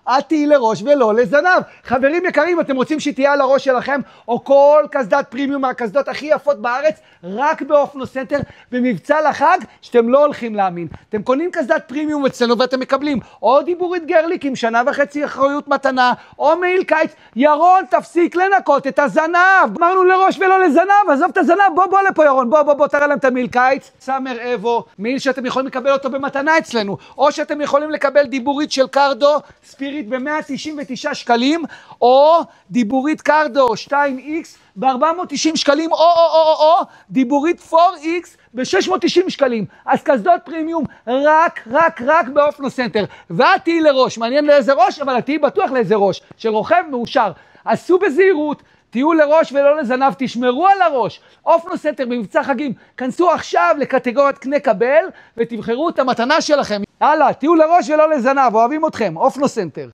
את תהיי לראש ולא לזנב. חברים יקרים, אתם רוצים שתהיה על הראש שלכם, או כל קסדת פרימיום מהקסדות הכי יפות בארץ, רק באופנו סנטר, במבצע לחג, שאתם לא הולכים להאמין. אתם קונים קסדת פרימיום אצלנו ואתם מקבלים או דיבורית גרליק עם 1.5 אחריות מתנה, או מעיל קיץ. ירון, תפסיק לנקות את הזנב. אמרנו לראש ולא לזנב, עזוב את הזנב, בוא לפה ירון, בוא תראה להם את המעיל קיץ. סאמר אבו, מעיל שאתם יכולים לקבל אותו במתנה אצלנו, או שאתם יכולים לקבל דיבורית של קרדו ספיריט ב-199 שקלים, או דיבורית קרדו 2X ב-490 שקלים, או דיבורית 4X ב-690 שקלים. אז קסדות פרימיום רק באופנו סנטר. ואת תהיי לראש, מעניין לאיזה ראש, אבל את תהיי בטוח לאיזה ראש, של רוכב מאושר. עשו בזהירות, תהיו לראש ולא לזנב, תשמרו על הראש. אופנו סנטר במבצע חגים, כנסו עכשיו לקטגוריית קנה קבל, ותבחרו את המתנה שלכם. הלאה, תהיו לראש ולא לזנב, אוהבים אתכם, אופנו סנטר.